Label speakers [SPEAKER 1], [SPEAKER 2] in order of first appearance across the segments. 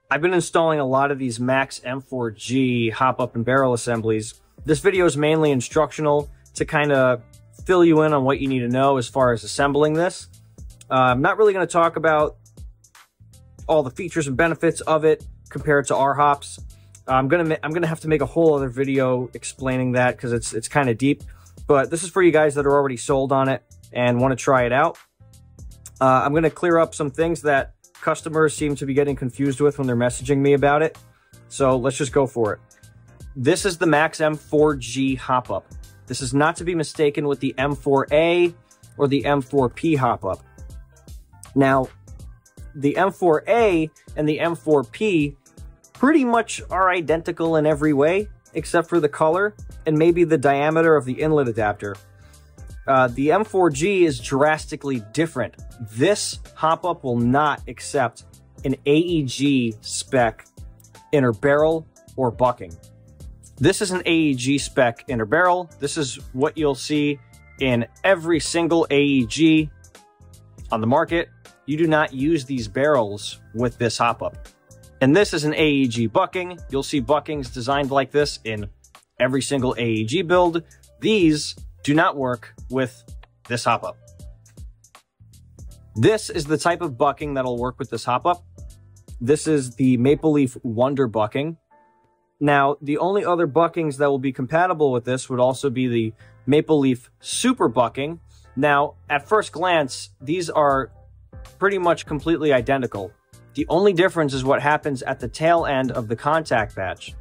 [SPEAKER 1] I've been installing a lot of these Maxx M4G hop-up and barrel assemblies. This video is mainly instructional to kind of fill you in on what you need to know as far as assembling this. I'm not really going to talk about all the features and benefits of it compared to our hops. I'm gonna have to make a whole other video explaining that because it's kind of deep. But this is for you guys that are already sold on it and want to try it out. I'm going to clear up some things that customers seem to be getting confused with when they're messaging me about it. So let's just go for it. This is the Maxx M4G hop-up. This is not to be mistaken with the M4A or the M4P hop-up. Now, the M4A and the M4P pretty much are identical in every way, except for the color and maybe the diameter of the inlet adapter. The M4G is drastically different. This hop-up will not accept an AEG spec inner barrel or bucking. This is an AEG spec inner barrel. This is what you'll see in every single AEG on the market. You do not use these barrels with this hop-up. And this is an AEG bucking. You'll see buckings designed like this in every single AEG build. These do not work with this hop-up. This is the type of bucking that'll work with this hop-up. This is the Maple Leaf Wonder bucking. Now, the only other buckings that will be compatible with this would also be the Maple Leaf Super bucking. Now, at first glance, these are pretty much completely identical. The only difference is what happens at the tail end of the contact patch.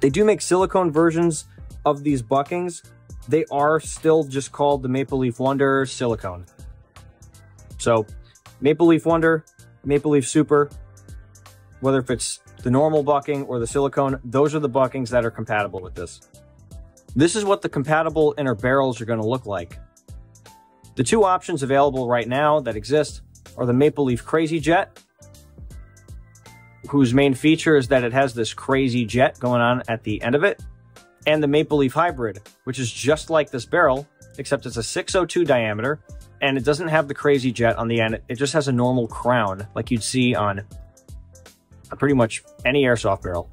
[SPEAKER 1] They do make silicone versions of these buckings. They are still just called the Maple Leaf Wonder silicone. So, Maple Leaf Wonder, Maple Leaf Super, whether if it's the normal bucking or the silicone, those are the buckings that are compatible with this. This is what the compatible inner barrels are going to look like. The two options available right now that exist are the Maple Leaf Crazy Jet, whose main feature is that it has this crazy jet going on at the end of it, and the Maple Leaf Hybrid, which is just like this barrel, except it's a 602 diameter, and it doesn't have the crazy jet on the end. It just has a normal crown, like you'd see on pretty much any airsoft barrel.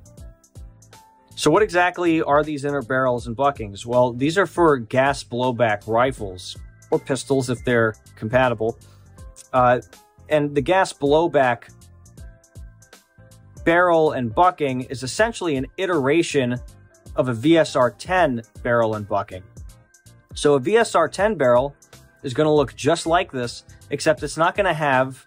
[SPEAKER 1] So what exactly are these inner barrels and buckings? Well, these are for gas blowback rifles, or pistols if they're compatible. And the gas blowback barrel and bucking is essentially an iteration of a VSR-10 barrel and bucking. So a VSR-10 barrel is going to look just like this, except it's not going to have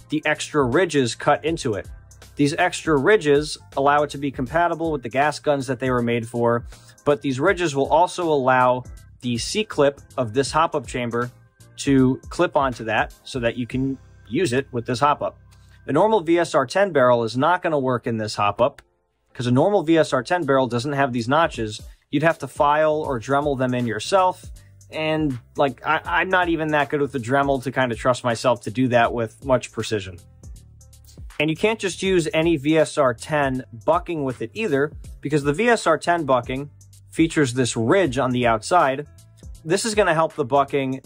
[SPEAKER 1] the extra ridges cut into it. These extra ridges allow it to be compatible with the gas guns that they were made for, but these ridges will also allow the C-clip of this hop-up chamber to clip onto that so that you can use it with this hop-up. The normal VSR-10 barrel is not going to work in this hop-up because a normal VSR-10 barrel doesn't have these notches. You'd have to file or Dremel them in yourself. And like, I'm not even that good with the Dremel to kind of trust myself to do that with much precision. And you can't just use any VSR-10 bucking with it either, because the VSR-10 bucking features this ridge on the outside. This is going to help the bucking.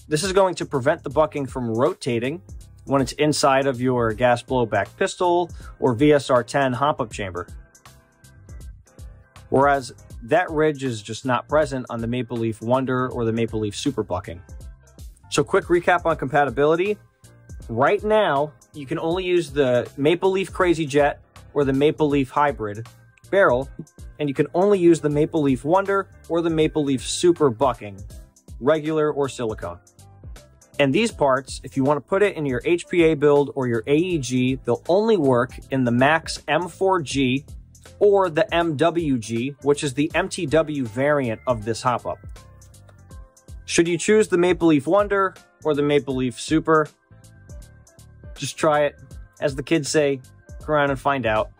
[SPEAKER 1] This is going to prevent the bucking from rotating when it's inside of your gas blowback pistol or VSR-10 hop-up chamber. Whereas that ridge is just not present on the Maple Leaf Wonder or the Maple Leaf Super bucking. So quick recap on compatibility. Right now, you can only use the Maple Leaf Crazy Jet or the Maple Leaf Hybrid barrel, and you can only use the Maple Leaf Wonder or the Maple Leaf Super bucking, regular or silicone. And these parts, if you want to put it in your HPA build or your AEG, they'll only work in the Maxx M4G or the MWG, which is the MTW variant of this hop-up. Should you choose the Maple Leaf Wonder or the Maple Leaf Super, just try it. As the kids say, go around and find out.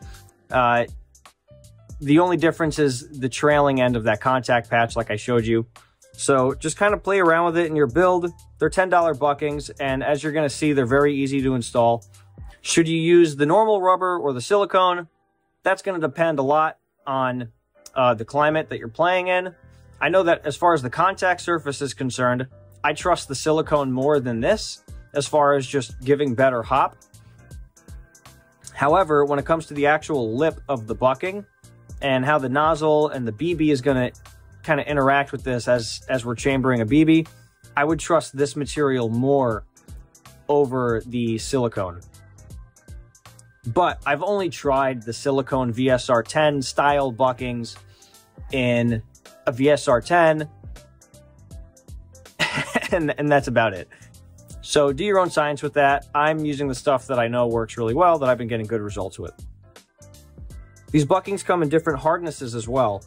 [SPEAKER 1] The only difference is the trailing end of that contact patch like I showed you. So just kind of play around with it in your build. They're $10 buckings, and as you're going to see, they're very easy to install. Should you use the normal rubber or the silicone? That's going to depend a lot on the climate that you're playing in. I know that as far as the contact surface is concerned, I trust the silicone more than this as far as just giving better hop. However, when it comes to the actual lip of the bucking and how the nozzle and the BB is going to kind of interact with this as we're chambering a BB, I would trust this material more over the silicone. But I've only tried the silicone VSR10 style buckings in a VSR10, and that's about it. So do your own science with that. I'm using the stuff that I know works really well, that I've been getting good results with. These buckings come in different hardnesses as well,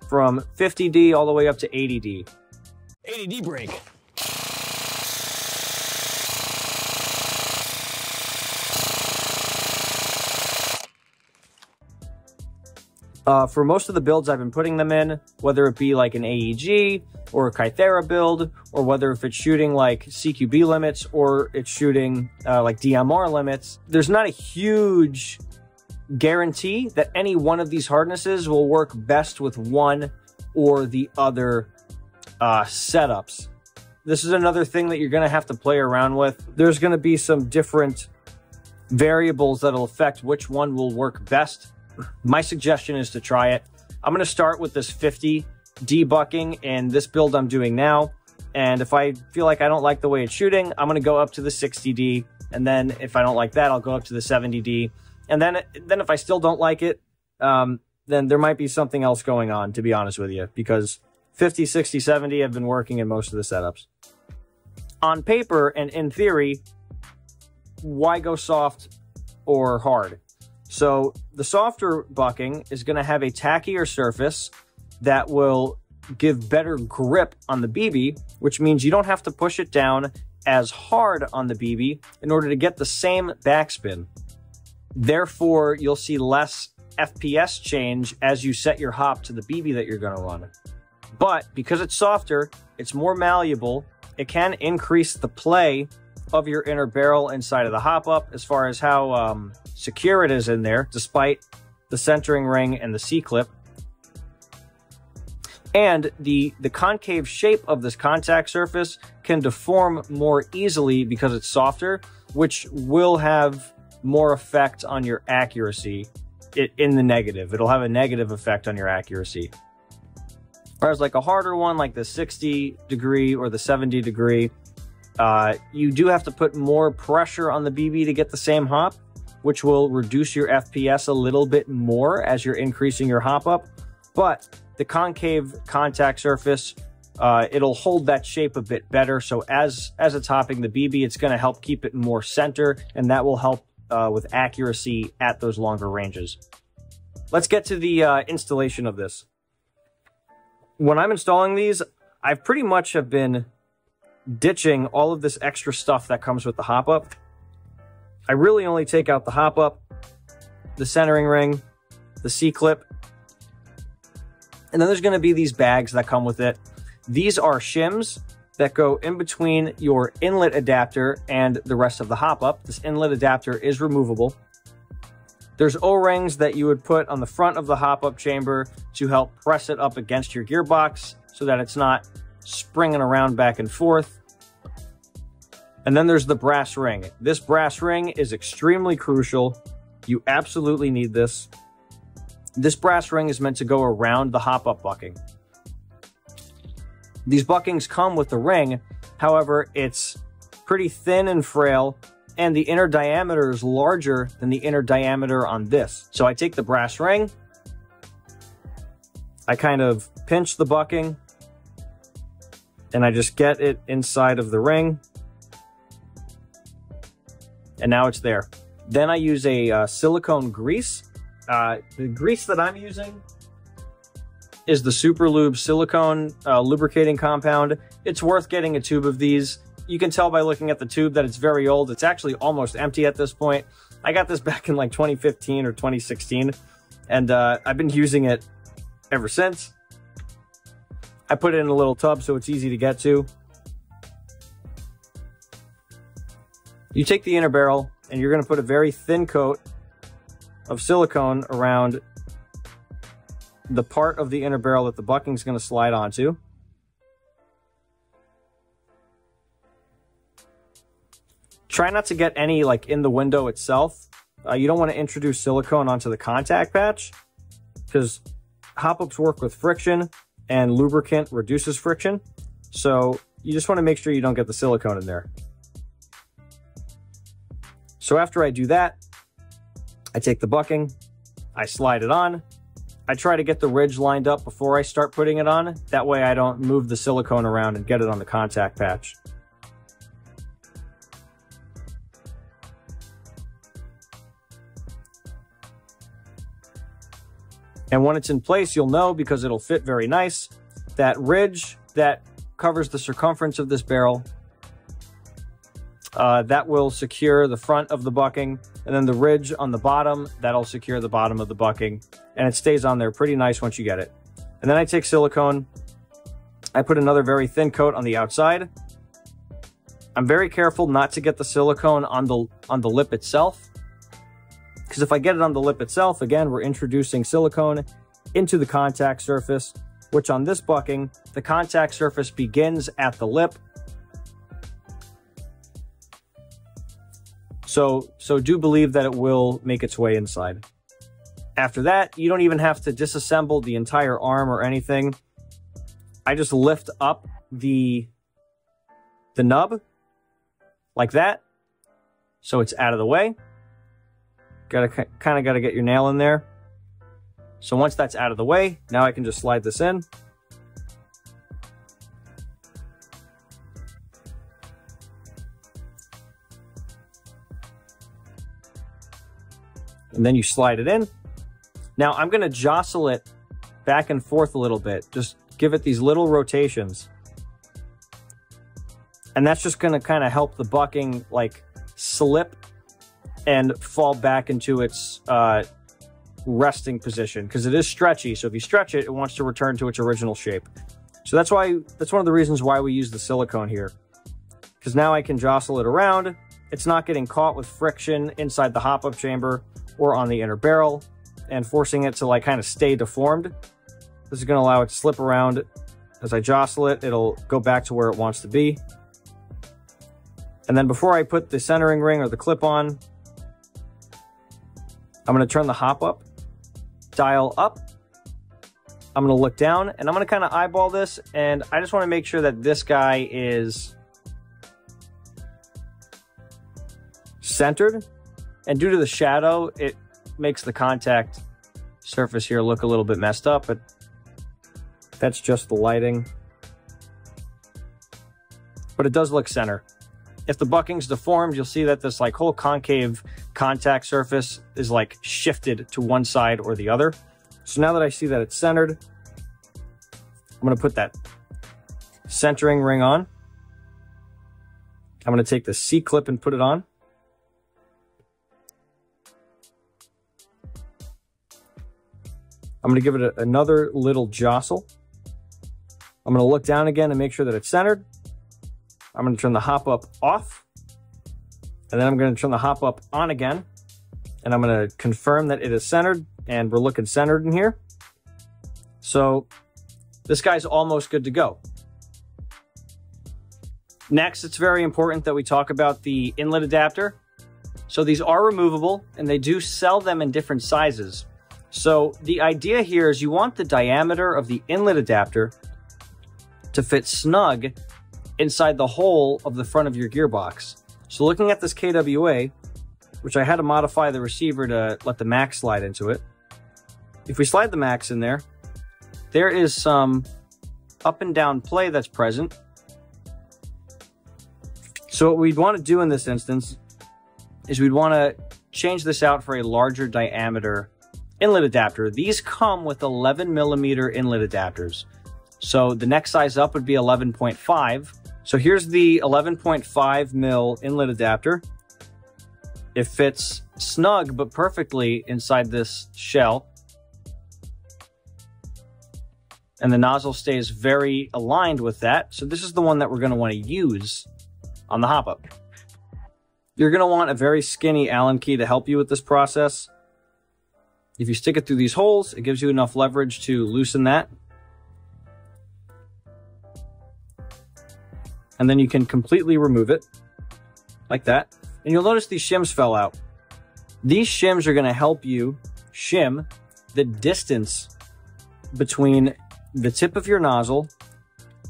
[SPEAKER 1] from 50D all the way up to 80D.
[SPEAKER 2] 80D break.
[SPEAKER 1] For most of the builds I've been putting them in, whether it be like an AEG or a Kythera build, or whether if it's shooting like CQB limits or it's shooting like DMR limits, there's not a huge guarantee that any one of these harnesses will work best with one or the other setups. This is another thing that you're going to have to play around with. There's going to be some different variables that'll affect which one will work best. My suggestion is to try it. I'm going to start with this 50 debucking in this build I'm doing now. And if I feel like I don't like the way it's shooting, I'm going to go up to the 60D. And then if I don't like that, I'll go up to the 70D. And then if I still don't like it, then there might be something else going on, to be honest with you, because 50, 60, 70 have been working in most of the setups. On paper and in theory, why go soft or hard? So the softer bucking is going to have a tackier surface that will give better grip on the BB, which means you don't have to push it down as hard on the BB in order to get the same backspin. Therefore, you'll see less FPS change as you set your hop to the BB that you're going to run. But because it's softer, it's more malleable, it can increase the play of your inner barrel inside of the hop up as far as how secure it is in there, despite the centering ring and the C-clip. And the concave shape of this contact surface can deform more easily because it's softer, which will have more effect on your accuracy in the negative. It'll have a negative effect on your accuracy. Whereas like a harder one, like the 60 degree or the 70 degree, you do have to put more pressure on the BB to get the same hop, which will reduce your FPS a little bit more as you're increasing your hop up. But the concave contact surface, it'll hold that shape a bit better. So as it's hopping the BB, it's going to help keep it more center, and that will help with accuracy at those longer ranges. Let's get to the installation of this. When I'm installing these, I pretty much have been ditching all of this extra stuff that comes with the hop up. I really only take out the hop up, the centering ring, the C-clip, and then there's going to be these bags that come with it. These are shims that go in between your inlet adapter and the rest of the hop up. This inlet adapter is removable. There's O-rings that you would put on the front of the hop up chamber to help press it up against your gearbox so that it's not springing around back and forth. And then there's the brass ring. This brass ring is extremely crucial. You absolutely need this. This brass ring is meant to go around the hop-up bucking. These buckings come with the ring, however, it's pretty thin and frail, and the inner diameter is larger than the inner diameter on this. So I take the brass ring, I kind of pinch the bucking, and I just get it inside of the ring. And now it's there. Then I use a silicone grease. The grease that I'm using is the Super Lube silicone lubricating compound. It's worth getting a tube of these. You can tell by looking at the tube that it's very old. It's actually almost empty at this point. I got this back in like 2015 or 2016, and I've been using it ever since. I put it in a little tub so it's easy to get to. You take the inner barrel and you're going to put a very thin coat of silicone around the part of the inner barrel that the bucking is going to slide onto. Try not to get any like in the window itself. You don't want to introduce silicone onto the contact patch because hop-ups work with friction and lubricant reduces friction. So you just want to make sure you don't get the silicone in there. So after I do that, I take the bucking, I slide it on. I try to get the ridge lined up before I start putting it on. That way I don't move the silicone around and get it on the contact patch. And when it's in place, you'll know because it'll fit very nice. That ridge that covers the circumference of this barrel, that will secure the front of the bucking. And then the ridge on the bottom, that'll secure the bottom of the bucking. And it stays on there pretty nice once you get it. And then I take silicone. I put another very thin coat on the outside. I'm very careful not to get the silicone on the lip itself. Because if I get it on the lip itself, again, we're introducing silicone into the contact surface, which on this bucking, the contact surface begins at the lip. So do believe that it will make its way inside. After that, you don't even have to disassemble the entire arm or anything. I just lift up the nub like that, so it's out of the way. Kind of got to get your nail in there. So once that's out of the way, now I can just slide this in. And then you slide it in. Now I'm going to jostle it back and forth a little bit. Just give it these little rotations. And that's just going to kind of help the bucking like slip and fall back into its resting position, because it is stretchy. So if you stretch it, it wants to return to its original shape. So that's one of the reasons why we use the silicone here, because now I can jostle it around. It's not getting caught with friction inside the hop-up chamber or on the inner barrel and forcing it to like kind of stay deformed. This is going to allow it to slip around. As I jostle it, it'll go back to where it wants to be. And then before I put the centering ring or the clip on, I'm going to turn the hop up, dial up. I'm going to look down and I'm going to kind of eyeball this. And I just want to make sure that this guy is centered. And due to the shadow, it makes the contact surface here look a little bit messed up, but that's just the lighting. But it does look center. If the bucking's deformed, you'll see that this like whole concave contact surface is like shifted to one side or the other. So now that I see that it's centered, I'm going to put that centering ring on. I'm going to take the C-clip and put it on. I'm going to give it another little jostle. I'm going to look down again and make sure that it's centered. I'm going to turn the hop up off, and then I'm going to turn the hop up on again, and I'm going to confirm that it is centered, and we're looking centered in here. So this guy's almost good to go. Next, it's very important that we talk about the inlet adapter. So these are removable, and they do sell them in different sizes. So the idea here is you want the diameter of the inlet adapter to fit snug inside the hole of the front of your gearbox. So looking at this KWA, which I had to modify the receiver to let the Maxx slide into it. If we slide the Maxx in there, there is some up and down play that's present. So what we'd want to do in this instance is we'd want to change this out for a larger diameter inlet adapter. These come with 11 millimeter inlet adapters. So the next size up would be 11.5. So here's the 11.5 mil inlet adapter. It fits snug but perfectly inside this shell. And the nozzle stays very aligned with that. So this is the one that we're going to want to use on the hop-up. You're going to want a very skinny Allen key to help you with this process. If you stick it through these holes, it gives you enough leverage to loosen that. And then you can completely remove it like that. and you'll notice these shims fell out. These shims are going to help you shim the distance between the tip of your nozzle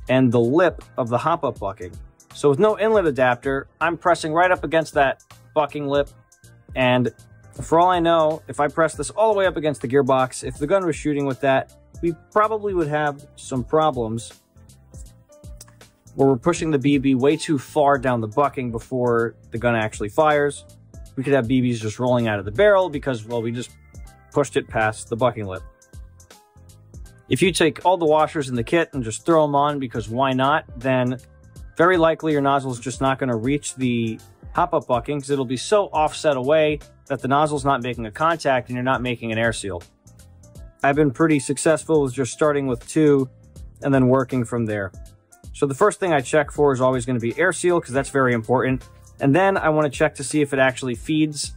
[SPEAKER 1] and the lip of the hop-up bucking. So with no inlet adapter, I'm pressing right up against that bucking lip, and for all I know, if I press this all the way up against the gearbox, if the gun was shooting with that, we probably would have some problems where we're pushing the BB way too far down the bucking before the gun actually fires. We could have BBs just rolling out of the barrel because, well, we just pushed it past the bucking lip. If you take all the washers in the kit and just throw them on because why not, then very likely your nozzle is just not going to reach the hop-up bucking because it'll be so offset away that the nozzle's not making a contact and you're not making an air seal. I've been pretty successful with just starting with 2 and then working from there. So the first thing I check for is always going to be air seal because that's very important. And then I want to check to see if it actually feeds.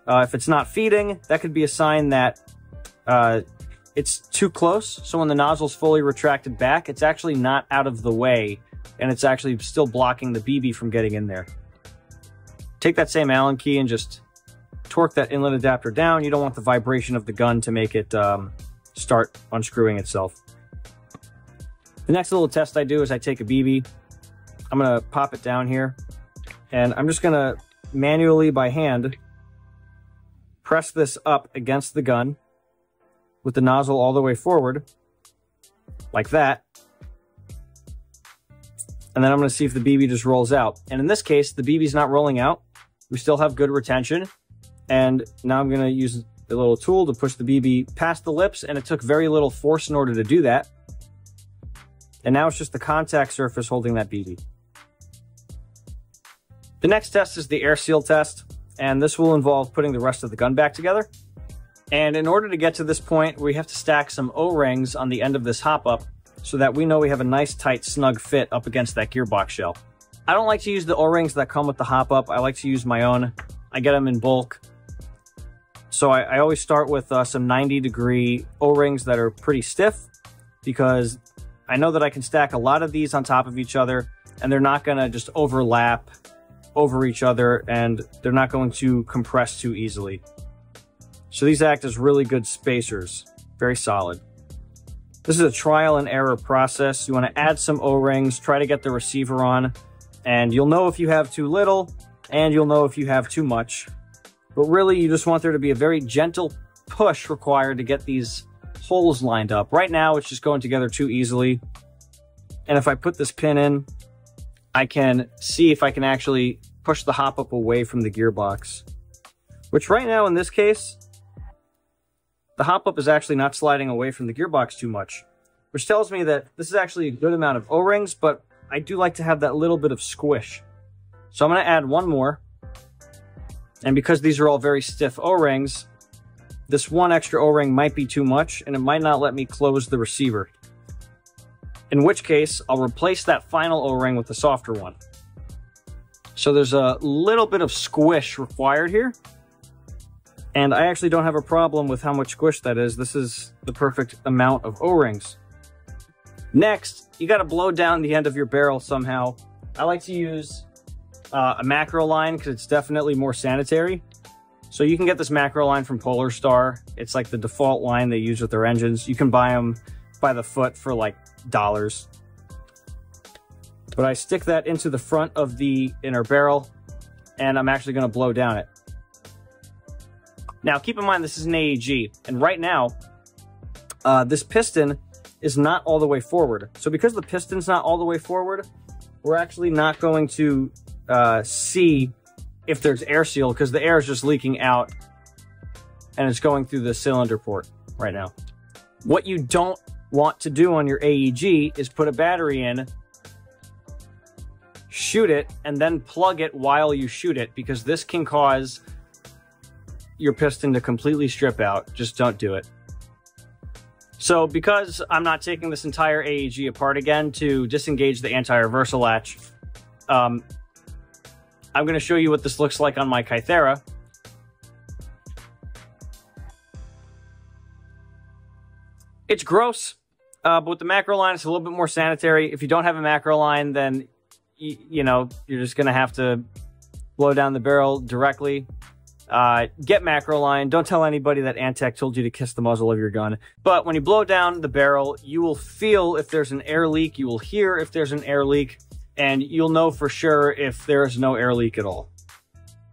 [SPEAKER 1] If it's not feeding, that could be a sign that it's too close. So when the nozzle's fully retracted back, it's actually not out of the way and it's actually still blocking the BB from getting in there. Take that same Allen key and just torque that inlet adapter down. You don't want the vibration of the gun to make it start unscrewing itself. The next little test I do is I take a BB. I'm going to pop it down here, and I'm just going to manually by hand press this up against the gun with the nozzle all the way forward, like that. And then I'm going to see if the BB just rolls out. And in this case, the BB's not rolling out. We still have good retention. And now I'm going to use the little tool to push the BB past the lips, and it took very little force in order to do that. And now it's just the contact surface holding that BB. The next test is the air seal test, and this will involve putting the rest of the gun back together. And in order to get to this point, we have to stack some O-rings on the end of this hop-up so that we know we have a nice, tight, snug fit up against that gearbox shell. I don't like to use the O-rings that come with the hop-up. I like to use my own. I get them in bulk. So I always start with some 90-degree O-rings that are pretty stiff because I know that I can stack a lot of these on top of each other and they're not going to just overlap over each other and they're not going to compress too easily. So these act as really good spacers, very solid. This is a trial and error process. You want to add some O-rings, try to get the receiver on, and you'll know if you have too little and you'll know if you have too much. But really, you just want there to be a very gentle push required to get these holes lined up. Right now, it's just going together too easily. And if I put this pin in, I can see if I can actually push the hop-up away from the gearbox. Which right now, in this case, the hop-up is actually not sliding away from the gearbox too much. Which tells me that this is actually a good amount of O-rings, but I do like to have that little bit of squish. So I'm going to add one more. And because these are all very stiff O-rings, this one extra O-ring might be too much, and it might not let me close the receiver. In which case, I'll replace that final O-ring with a softer one. So there's a little bit of squish required here. And I actually don't have a problem with how much squish that is. This is the perfect amount of O-rings. Next, you got to blow down the end of your barrel somehow. I like to use a macro line because it's definitely more sanitary. So you can get this macro line from Polar Star. It's like the default line they use with their engines. You can buy them by the foot for like $. But I stick that into the front of the inner barrel, and I'm actually going to blow down it. Now, keep in mind, this is an AEG, and right now, this piston is not all the way forward. So because the piston's not all the way forward, we're actually not going to see if there's air seal because the air is just leaking out and it's going through the cylinder port right now. What you don't want to do on your AEG is put a battery in, shoot it, and then plug it while you shoot it because this can cause your piston to completely strip out. Just don't do it. So because I'm not taking this entire AEG apart again to disengage the anti-reversal latch, I'm going to show you what this looks like on my Kythera. It's gross, but with the macro line, it's a little bit more sanitary. If you don't have a macro line, then you know, you're just going to have to blow down the barrel directly. Get macro line. Don't tell anybody that Antec told you to kiss the muzzle of your gun. But when you blow down the barrel, you will feel if there's an air leak. You will hear if there's an air leak, and you'll know for sure if there is no air leak at all.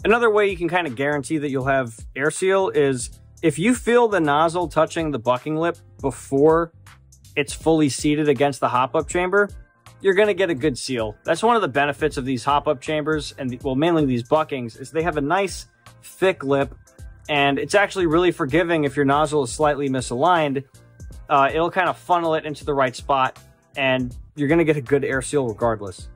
[SPEAKER 1] Another way you can kind of guarantee that you'll have air seal is if you feel the nozzle touching the bucking lip before it's fully seated against the hop-up chamber, you're going to get a good seal. That's one of the benefits of these hop-up chambers, and well, mainly these buckings, is they have a nice thick lip, and it's actually really forgiving if your nozzle is slightly misaligned. It'll kind of funnel it into the right spot, and you're going to get a good air seal regardless.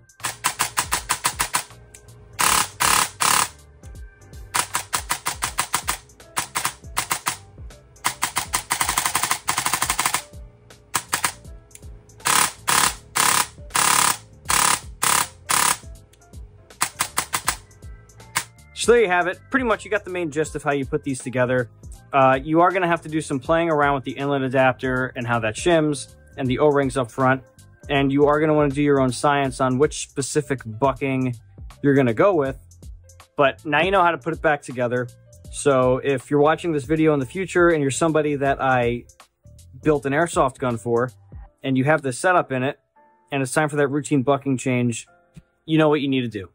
[SPEAKER 1] So there you have it. Pretty much you got the main gist of how you put these together. You are going to have to do some playing around with the inlet adapter and how that shims and the O-rings up front. And you are going to want to do your own science on which specific bucking you're going to go with. But now you know how to put it back together. So if you're watching this video in the future and you're somebody that I built an airsoft gun for and you have this setup in it and it's time for that routine bucking change, you know what you need to do.